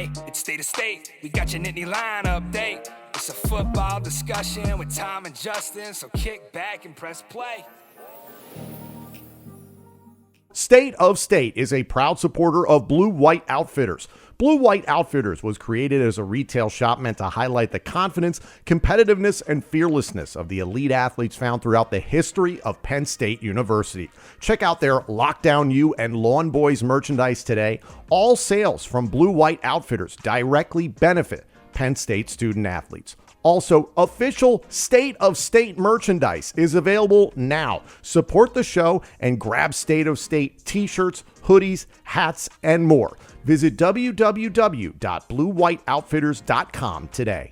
Hey, it's State of State. We got your Nittany Line update. It's a football discussion with Tom and Justin, so kick back and press play. State of State is a proud supporter of Blue White Outfitters. Blue White Outfitters was created as a retail shop meant to highlight the confidence, competitiveness, and fearlessness of the elite athletes found throughout the history of Penn State University. Check out their Lockdown U and Lawn Boys merchandise today. All sales from Blue White Outfitters directly benefit Penn State student athletes. Also, official State of State merchandise is available now. Support the show and grab State of State t-shirts, hoodies, hats, and more. Visit www.bluewhiteoutfitters.com today.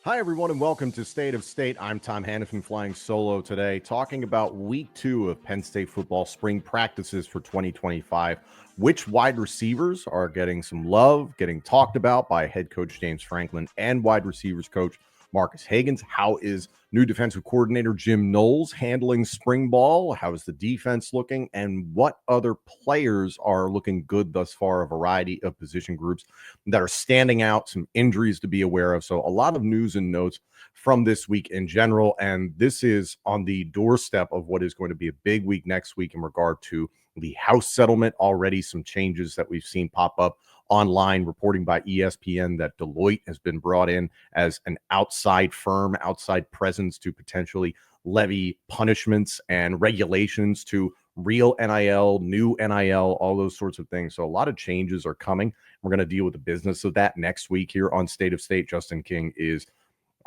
Hi, everyone, and welcome to State of State. I'm Tom Hannafin, flying solo today, talking about week 2 of Penn State football spring practices for 2025. Which wide receivers are getting some love, getting talked about by head coach James Franklin and wide receivers coach Marcus Hagans? How is new defensive coordinator Jim Knowles handling spring ball? How is the defense looking? And what other players are looking good thus far? A variety of position groups that are standing out, some injuries to be aware of. So a lot of news and notes from this week in general. And this is on the doorstep of what is going to be a big week next week in regard to the House settlement. Already some changes that we've seen pop up online, reporting by ESPN that Deloitte has been brought in as an outside firm, outside presence to potentially levy punishments and regulations to real NIL, new NIL, all those sorts of things. So a lot of changes are coming. We're going to deal with the business of that next week here on State of State. Justin King is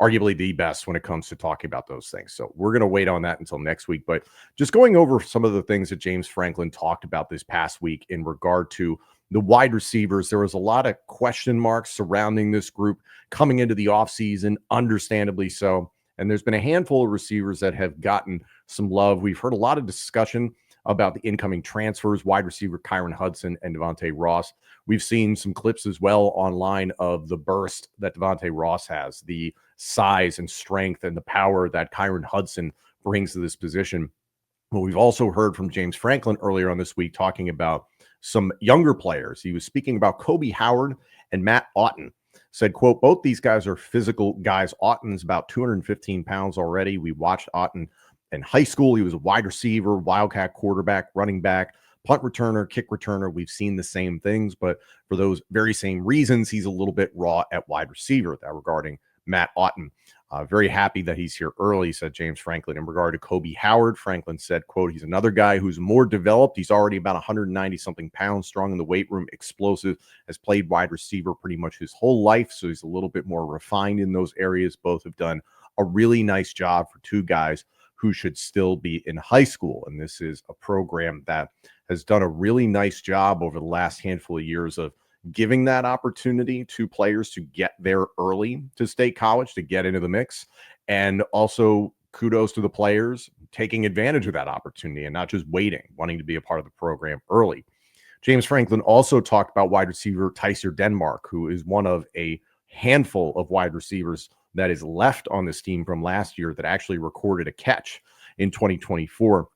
arguably the best when it comes to talking about those things. So we're going to wait on that until next week. But just going over some of the things that James Franklin talked about this past week in regard to the wide receivers, there was a lot of question marks surrounding this group coming into the offseason, understandably so. And there's been a handful of receivers that have gotten some love. We've heard a lot of discussion about the incoming transfers, wide receiver Kyron Hudson and Devontae Ross. We've seen some clips as well online of the burst that Devontae Ross has, the size and strength and the power that Kyron Hudson brings to this position. But we've also heard from James Franklin earlier on this week talking about some younger players. He was speaking about Kobe Howard and Matt Otten. Said, quote, both these guys are physical guys. Otten's about 215 pounds already. We watched Otten in high school. He was a wide receiver, wildcat quarterback, running back, punt returner, kick returner. We've seen the same things, but for those very same reasons, he's a little bit raw at wide receiver. That regarding Matt Otten. Very happy that he's here early, said James Franklin. In regard to Kobe Howard, Franklin said, quote, he's another guy who's more developed. He's already about 190-something pounds, strong in the weight room, explosive, has played wide receiver pretty much his whole life, so he's a little bit more refined in those areas. Both have done a really nice job for two guys who should still be in high school. And this is a program that has done a really nice job over the last handful of years of giving that opportunity to players to get there early to State College, to get into the mix. And also kudos to the players taking advantage of that opportunity and not just waiting, wanting to be a part of the program early. James Franklin also talked about wide receiver Tyser Denmark, who is one of a handful of wide receivers that is left on this team from last year that actually recorded a catch in 2024.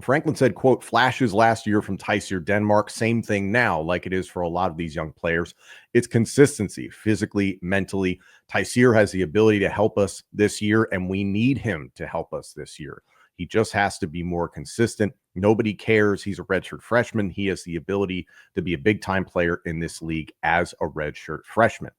Franklin said, quote, flashes last year from Tyser Denmark. Same thing now, like it is for a lot of these young players. It's consistency, physically, mentally. Tyser has the ability to help us this year, and we need him to help us this year. He just has to be more consistent. Nobody cares. He's a redshirt freshman. He has the ability to be a big-time player in this league as a redshirt freshman.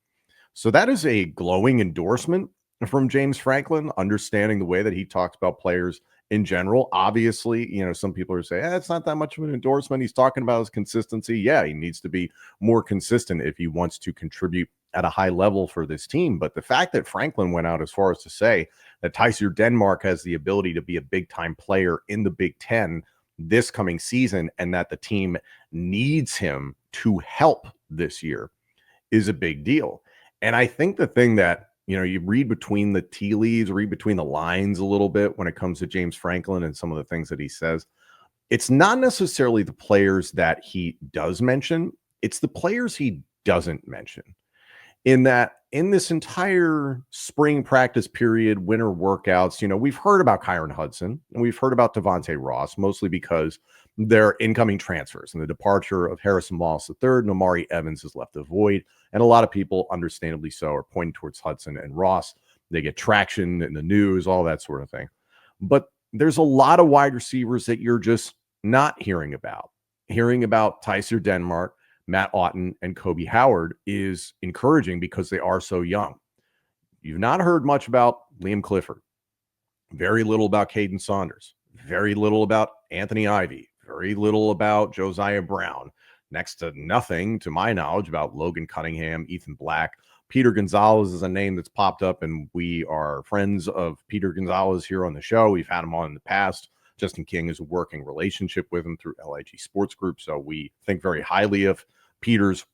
So that is a glowing endorsement from James Franklin, understanding the way that he talks about players in general. Obviously, some people are saying, it's not that much of an endorsement. He's talking about his consistency. Yeah, he needs to be more consistent if he wants to contribute at a high level for this team. But the fact that Franklin went out as far as to say that Tyser Denmark has the ability to be a big-time player in the Big Ten this coming season and that the team needs him to help this year is a big deal. And I think the thing that you read between the tea leaves, read between the lines a little bit when it comes to James Franklin and some of the things that he says. It's not necessarily the players that he does mention. It's the players he doesn't mention. In that, in this entire spring practice period, winter workouts, we've heard about Kyron Hudson and we've heard about Devontae Ross, mostly because their incoming transfers and the departure of Harrison Wallace III and Amari Evans has left a void. And a lot of people, understandably so, are pointing towards Hudson and Ross. They get traction in the news, all that sort of thing. But there's a lot of wide receivers that you're just not hearing about. Hearing about Tyser Denmark, Matt Auten, and Kobe Howard is encouraging because they are so young. You've not heard much about Liam Clifford. Very little about Caden Saunders. Very little about Anthony Ivy. Very little about Josiah Brown. Next to nothing, to my knowledge, about Logan Cunningham, Ethan Black. Peter Gonzalez is a name that's popped up, and we are friends of Peter Gonzalez here on the show. We've had him on in the past. Justin King is a working relationship with him through LIG Sports Group, so we think very highly of Peter's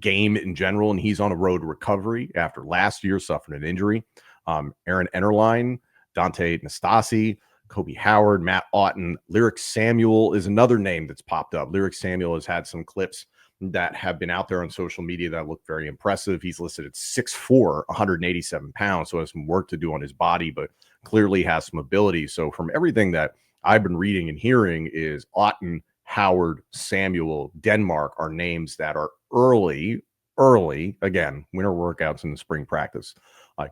game in general, and he's on a road to recovery after last year suffering an injury. Aaron Ennerline, Dante Nastasi, Kobe Howard, Matt Auten, Lyric Samuel is another name that's popped up. Lyric Samuel has had some clips that have been out there on social media that look very impressive. He's listed at 6'4", 187 pounds, so has some work to do on his body, but clearly has some ability. So from everything that I've been reading and hearing is Auten, Howard, Samuel, Denmark are names that are early, again, winter workouts in the spring practice,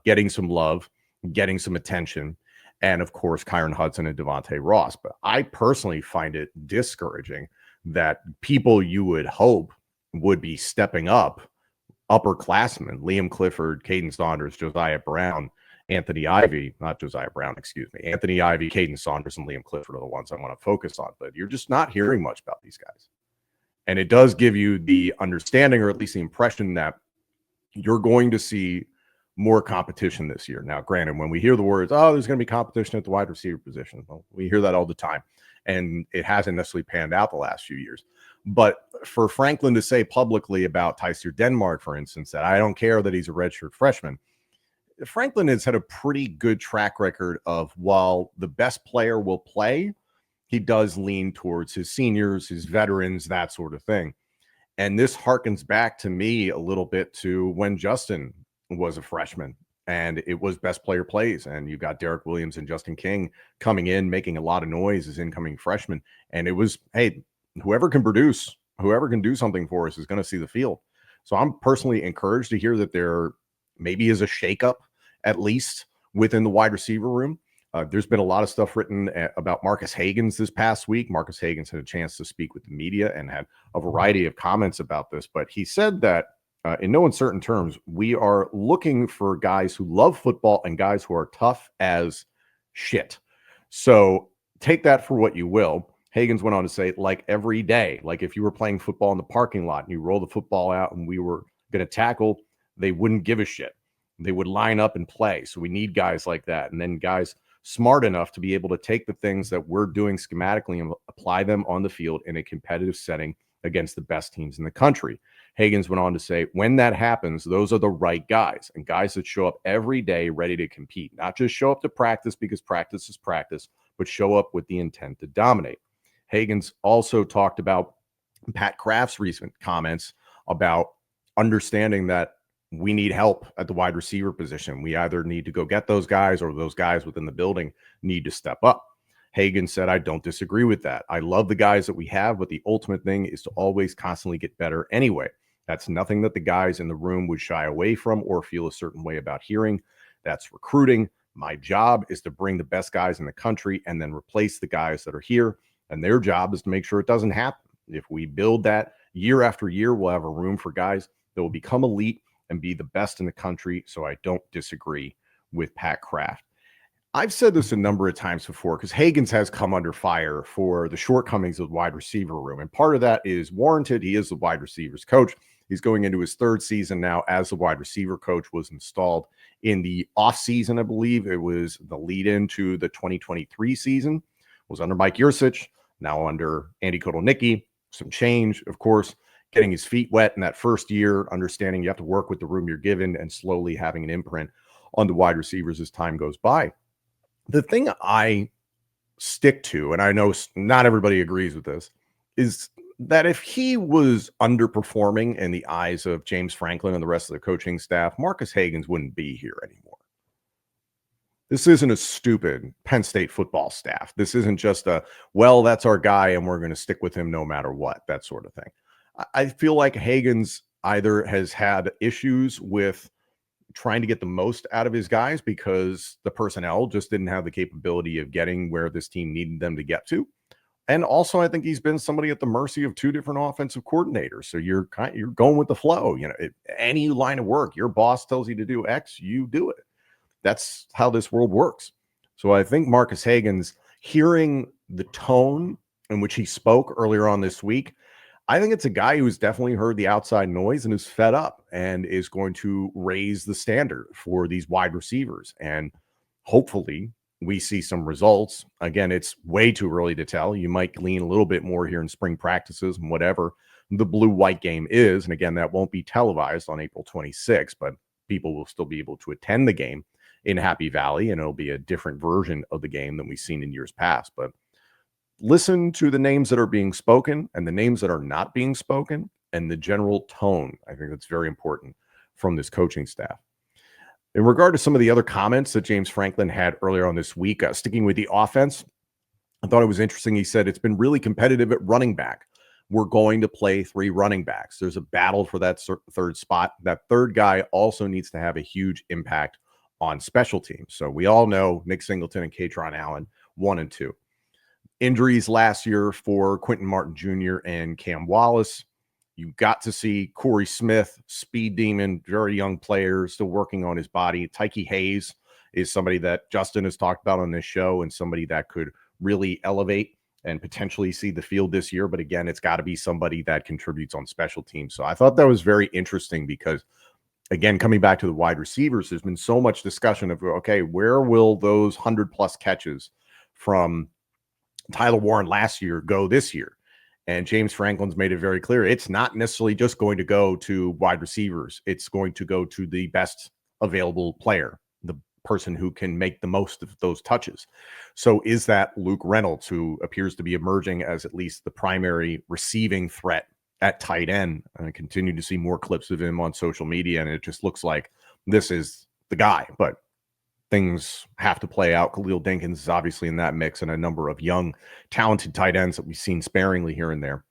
getting some love, getting some attention, and of course, Kyron Hudson and Devontae Ross. But I personally find it discouraging that people you would hope would be stepping up, upperclassmen, Liam Clifford, Caden Saunders, Josiah Brown, Anthony Ivy, not Josiah Brown, excuse me, Anthony Ivy, Caden Saunders, and Liam Clifford are the ones I want to focus on. But you're just not hearing much about these guys. And it does give you the understanding, or at least the impression, that you're going to see more competition this year. Now, granted, when we hear the words, oh, there's going to be competition at the wide receiver position, well, we hear that all the time. And it hasn't necessarily panned out the last few years. But for Franklin to say publicly about Tyser Denmark, for instance, that I don't care that he's a redshirt freshman, Franklin has had a pretty good track record of, while the best player will play, he does lean towards his seniors, his veterans, that sort of thing. And this harkens back to me a little bit to when Justin was a freshman and it was best player plays. And you got Derek Williams and Justin King coming in, making a lot of noise as incoming freshmen. And it was, hey, whoever can produce, whoever can do something for us is going to see the field. So I'm personally encouraged to hear that there maybe is a shakeup, at least within the wide receiver room. There's been a lot of stuff written about Marcus Hagans this past week. Marcus Hagans had a chance to speak with the media and had a variety of comments about this, but he said that in no uncertain terms, we are looking for guys who love football and guys who are tough as shit. So take that for what you will. Hagans went on to say, like every day, like if you were playing football in the parking lot and you roll the football out and we were going to tackle, they wouldn't give a shit. They would line up and play. So we need guys like that. And then guys smart enough to be able to take the things that we're doing schematically and apply them on the field in a competitive setting against the best teams in the country. Hagans went on to say, when that happens, those are the right guys, and guys that show up every day ready to compete, not just show up to practice because practice is practice, but show up with the intent to dominate. Hagans also talked about Pat Kraft's recent comments about understanding that we need help at the wide receiver position. We either need to go get those guys or those guys within the building need to step up. Hagan said, I don't disagree with that. I love the guys that we have, but the ultimate thing is to always constantly get better anyway. That's nothing that the guys in the room would shy away from or feel a certain way about hearing. That's recruiting. My job is to bring the best guys in the country and then replace the guys that are here. And their job is to make sure it doesn't happen. If we build that year after year, we'll have a room for guys that will become elite and be the best in the country. So I don't disagree with Pat Kraft. I've said this a number of times before because Hagans has come under fire for the shortcomings of the wide receiver room. And part of that is warranted. He is the wide receivers coach. He's going into his third season now as the wide receiver coach. Was installed in the offseason, I believe. It was the lead into the 2023 season. Was under Mike Yurcich, now under Andy Kotelnicki. Some change, of course, getting his feet wet in that first year, understanding you have to work with the room you're given and slowly having an imprint on the wide receivers as time goes by. The thing I stick to, and I know not everybody agrees with this, is that if he was underperforming in the eyes of James Franklin and the rest of the coaching staff, Marcus Hagans wouldn't be here anymore. This isn't a stupid Penn State football staff. This isn't just well, that's our guy and we're going to stick with him no matter what, that sort of thing. I feel like Hagan's either has had issues with trying to get the most out of his guys because the personnel just didn't have the capability of getting where this team needed them to get to. And also, I think he's been somebody at the mercy of two different offensive coordinators. So you're going with the flow. Any line of work, your boss tells you to do X, you do it. That's how this world works. So I think Marcus Hagan's hearing the tone in which he spoke earlier on this week. I think it's a guy who's definitely heard the outside noise and is fed up and is going to raise the standard for these wide receivers. And hopefully we see some results. Again, it's way too early to tell. You might glean a little bit more here in spring practices and whatever the blue-white game is. And again, that won't be televised on April 26th, but people will still be able to attend the game in Happy Valley, and it'll be a different version of the game than we've seen in years past. But listen to the names that are being spoken and the names that are not being spoken and the general tone. I think that's very important from this coaching staff. In regard to some of the other comments that James Franklin had earlier on this week, sticking with the offense, I thought it was interesting. He said it's been really competitive at running back. We're going to play 3 running backs. There's a battle for that third spot. That third guy also needs to have a huge impact on special teams. So we all know Nick Singleton and Katron Allen, 1 and 2. Injuries last year for Quentin Martin Jr. and Cam Wallace. You got to see Corey Smith, speed demon, very young player, still working on his body. Tyke Hayes is somebody that Justin has talked about on this show and somebody that could really elevate and potentially see the field this year. But again, it's got to be somebody that contributes on special teams. So I thought that was very interesting because, again, coming back to the wide receivers, there's been so much discussion of, okay, where will those 100-plus catches from Tyler Warren last year go this year? And James Franklin's made it very clear. It's not necessarily just going to go to wide receivers. It's going to go to the best available player, the person who can make the most of those touches. So is that Luke Reynolds, who appears to be emerging as at least the primary receiving threat at tight end? I continue to see more clips of him on social media, and it just looks like this is the guy. But things have to play out. Khalil Dinkins is obviously in that mix, and a number of young, talented tight ends that we've seen sparingly here and there.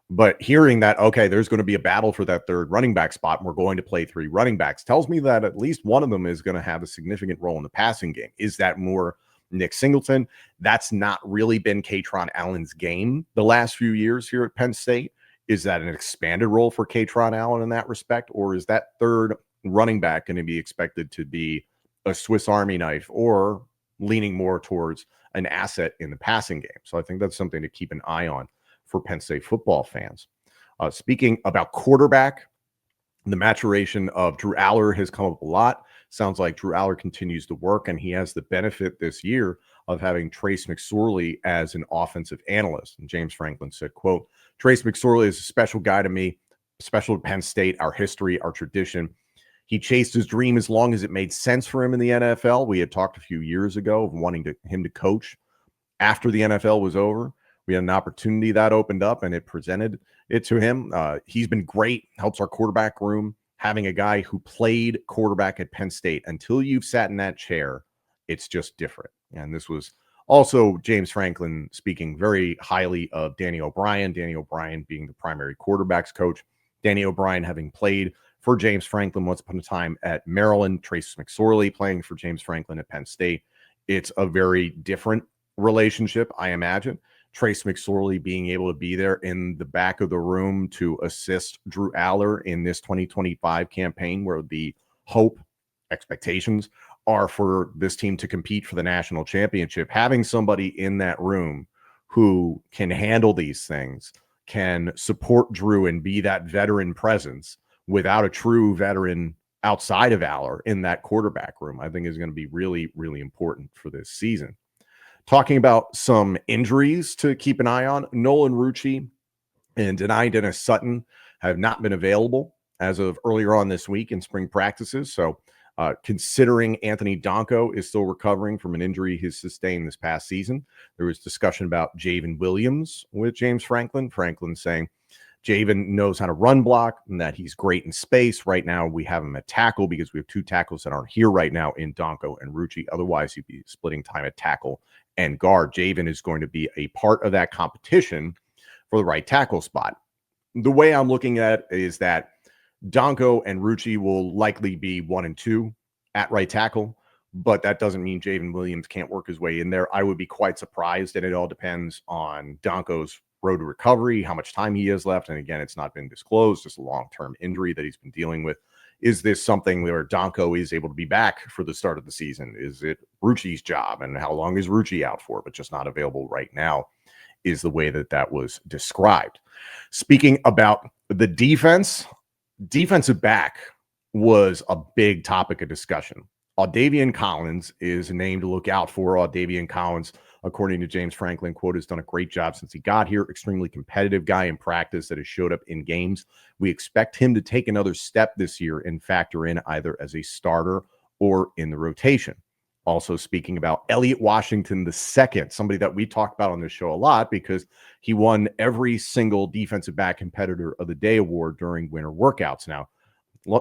But hearing that, okay, there's going to be a battle for that third running back spot, and we're going to play 3 running backs, tells me that at least one of them is going to have a significant role in the passing game. Is that more Nick Singleton? That's not really been Katron Allen's game the last few years here at Penn State. Is that an expanded role for Katron Allen in that respect? Or is that third running back going to be expected to be a Swiss Army knife or leaning more towards an asset in the passing game? So I think that's something to keep an eye on for Penn State football fans. Speaking about quarterback, the maturation of Drew Aller has come up a lot. Sounds like Drew Aller continues to work, and he has the benefit this year of having Trace McSorley as an offensive analyst. And James Franklin said, quote, "Trace McSorley is a special guy to me, special to Penn State, our history, our tradition. He chased his dream as long as it made sense for him in the NFL. We had talked a few years ago of wanting him to coach after the NFL was over. We had an opportunity that opened up, and it presented it to him. He's been great, helps our quarterback room. Having a guy who played quarterback at Penn State, until you've sat in that chair, it's just different." And this was also James Franklin speaking very highly of Danny O'Brien being the primary quarterbacks coach. Danny O'Brien having played for James Franklin once upon a time at Maryland, Trace McSorley playing for James Franklin at Penn State. It's a very different relationship, I imagine. Trace McSorley being able to be there in the back of the room to assist Drew Aller in this 2025 campaign, where the hope, expectations are for this team to compete for the national championship. Having somebody in that room who can handle these things, can support Drew and be that veteran presence without a true veteran outside of Aller in that quarterback room, I think is going to be really, really important for this season. Talking about some injuries to keep an eye on, Nolan Rucci and Dennis Sutton have not been available as of earlier on this week in spring practices. So considering Anthony Donko is still recovering from an injury he sustained this past season, there was discussion about Javen Williams with James Franklin. Franklin saying Javen knows how to run block and that he's great in space. Right now, we have him at tackle because we have 2 tackles that aren't here right now in Donko and Rucci. Otherwise, he'd be splitting time at tackle and guard. Javen is going to be a part of that competition for the right tackle spot. The way I'm looking at it is that Donko and Rucci will likely be 1 and 2 at right tackle, but that doesn't mean Javen Williams can't work his way in there. I would be quite surprised, and it all depends on Donko's road to recovery, how much time he has left. And again, it's not been disclosed, just a long-term injury that he's been dealing with. Is this something where Donko is able to be back for the start of the season? Is it Rucci's job? And how long is Rucci out for, but just not available right now, is the way that that was described. Speaking about the defensive back was a big topic of discussion. Audavian Collins is a name to look out for. Audavian Collins, according to James Franklin, quote, has done a great job since he got here. Extremely competitive guy in practice that has showed up in games. We expect him to take another step this year and factor in either as a starter or in the rotation. Also speaking about Elliott Washington II, somebody that we talked about on this show a lot because he won every single defensive back competitor of the day award during winter workouts. Now,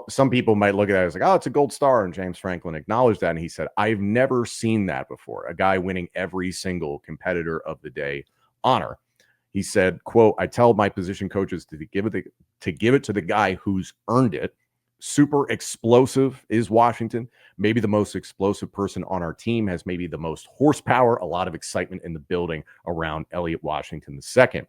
some people might look at that as like, oh, it's a gold star. And James Franklin acknowledged that. And he said, I've never seen that before. A guy winning every single competitor of the day honor. He said, quote, I tell my position coaches to give it to the guy who's earned it. Super explosive is Washington. Maybe the most explosive person on our team, has maybe the most horsepower, a lot of excitement in the building around Elliott Washington II.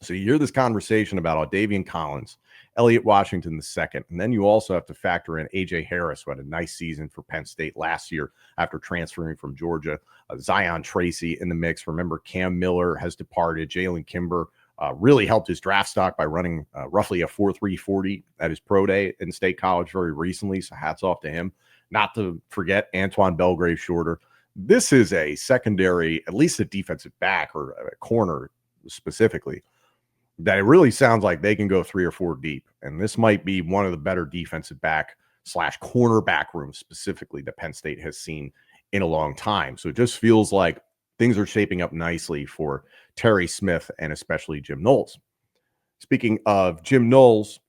So you hear this conversation about Audavian Collins, Elliott Washington II, and then you also have to factor in A.J. Harris, who had a nice season for Penn State last year after transferring from Georgia. Zion Tracy in the mix. Remember, Cam Miller has departed. Jalen Kimber really helped his draft stock by running roughly a 4.3 40 at his pro day in State College very recently, so hats off to him. Not to forget Antoine Belgrave Shorter. This is a secondary, at least a defensive back or a corner specifically, that it really sounds like they can go 3 or 4 deep. And this might be one of the better defensive back / cornerback rooms specifically that Penn State has seen in a long time. So it just feels like things are shaping up nicely for Terry Smith and especially Jim Knowles. Speaking of Jim Knowles,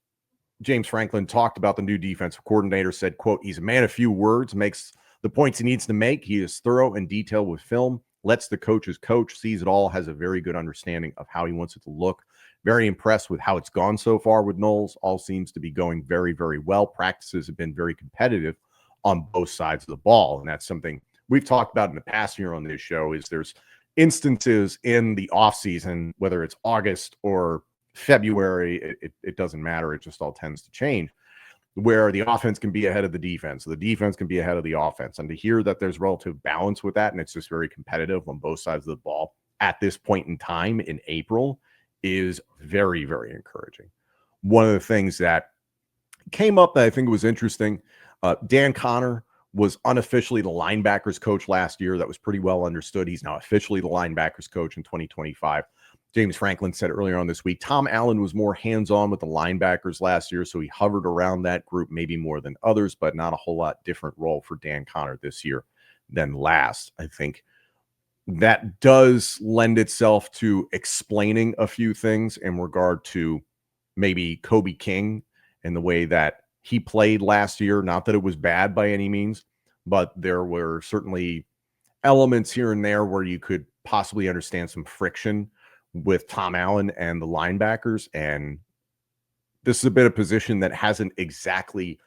James Franklin talked about the new defensive coordinator, said, quote, he's a man of few words, makes the points he needs to make. He is thorough and detailed with film, lets the coaches coach, sees it all, has a very good understanding of how he wants it to look. Very impressed with how it's gone so far with Knowles. All seems to be going very, very well. Practices have been very competitive on both sides of the ball. And that's something we've talked about in the past year on this show, is there's instances in the offseason, whether it's August or February, it doesn't matter. It just all tends to change, where the offense can be ahead of the defense. The defense can be ahead of the offense. And to hear that there's relative balance with that, and it's just very competitive on both sides of the ball at this point in time in April, is very, very encouraging. One of the things that came up that I think was interesting, Dan Connor was unofficially the linebackers coach last year. That was pretty well understood. He's now officially the linebackers coach in 2025. James Franklin said earlier on this week, Tom Allen was more hands-on with the linebackers last year, so he hovered around that group maybe more than others, but not a whole lot different role for Dan Connor this year than last. I think that does lend itself to explaining a few things in regard to maybe Kobe King and the way that he played last year. Not that it was bad by any means, but there were certainly elements here and there where you could possibly understand some friction with Tom Allen and the linebackers. And this is a bit of position that hasn't exactly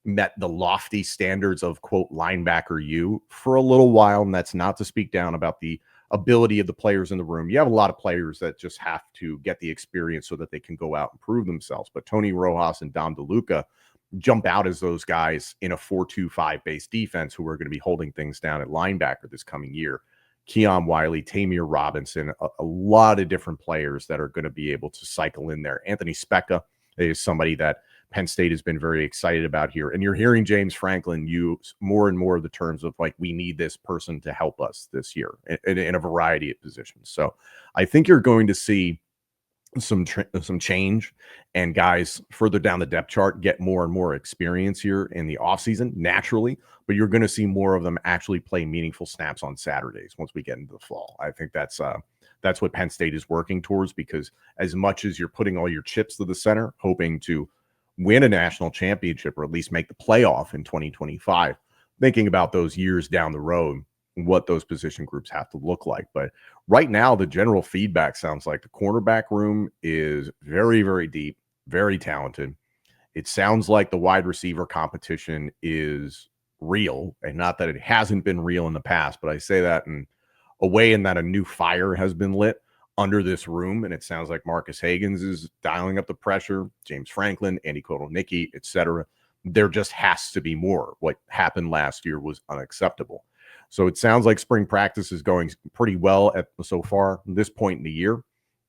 met the lofty standards of, quote, linebacker you for a little while. And that's not to speak down about the ability of the players in the room. You have a lot of players that just have to get the experience so that they can go out and prove themselves. But Tony Rojas and Dom DeLuca jump out as those guys in a 4-2-5 base defense who are going to be holding things down at linebacker this coming year. Keon Wiley, Tamir Robinson, a lot of different players that are going to be able to cycle in there. Anthony Specca is somebody that Penn State has been very excited about here. And you're hearing James Franklin use more and more of the terms of like, we need this person to help us this year in a variety of positions. So I think you're going to see some change, and guys further down the depth chart get more and more experience here in the offseason naturally, but you're going to see more of them actually play meaningful snaps on Saturdays once we get into the fall. I think that's that's what Penn State is working towards, because as much as you're putting all your chips to the center, hoping to win a national championship or at least make the playoff in 2025, thinking about those years down the road, what those position groups have to look like. But right now, the general feedback sounds like the cornerback room is very, very deep, very talented. It sounds like the wide receiver competition is real, and not that it hasn't been real in the past, but I say that in a way in that a new fire has been lit under this room, and it sounds like Marcus Hagans is dialing up the pressure, James Franklin, Andy Kotelnicki, etc. There just has to be more. What happened last year was unacceptable. So it sounds like spring practice is going pretty well so far this point in the year.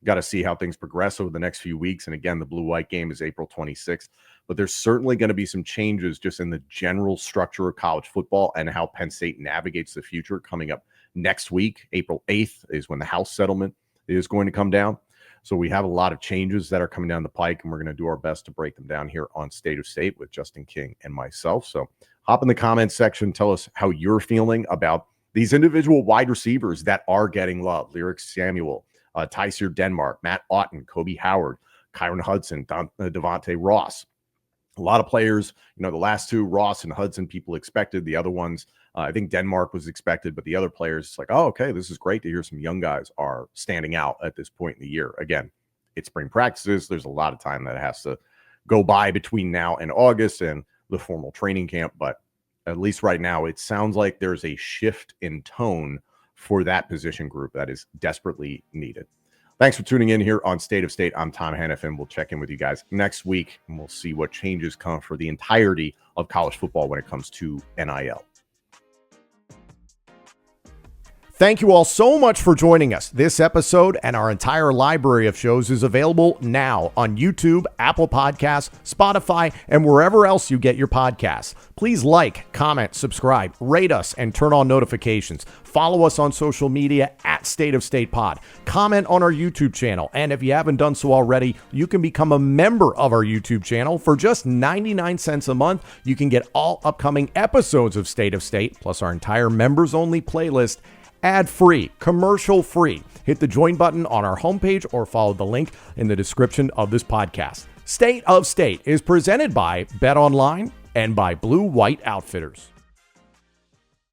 Got to see how things progress over the next few weeks. And again, the blue-white game is April 26th. But there's certainly going to be some changes just in the general structure of college football and how Penn State navigates the future coming up next week. April 8th is when the House settlement is going to come down. So we have a lot of changes that are coming down the pike, and we're going to do our best to break them down here on State of State with Justin King and myself. So hop in the comments section. Tell us how you're feeling about these individual wide receivers that are getting love. Lyric Samuel, Tyseer Denmark, Matt Otten, Kobe Howard, Kyron Hudson, Devontae Ross. A lot of players, the last two, Ross and Hudson, people expected. The other ones, I think Denmark was expected, but the other players, it's like, oh, okay, this is great to hear some young guys are standing out at this point in the year. Again, it's spring practices. There's a lot of time that has to go by between now and August and the formal training camp. But at least right now, it sounds like there's a shift in tone for that position group that is desperately needed. Thanks for tuning in here on State of State. I'm Tom Hannafin. We'll check in with you guys next week, and we'll see what changes come for the entirety of college football when it comes to NIL. Thank you all so much for joining us. This episode and our entire library of shows is available now on YouTube, Apple Podcasts, Spotify, and wherever else you get your podcasts. Please like, comment, subscribe, rate us, and turn on notifications. Follow us on social media at State of State Pod. Comment on our YouTube channel. And if you haven't done so already, you can become a member of our YouTube channel. For just 99 cents a month, you can get all upcoming episodes of State of State, plus our entire members-only playlist, ad-free, commercial-free. Hit the join button on our homepage or follow the link in the description of this podcast. State of State is presented by Bet Online and by Blue White Outfitters.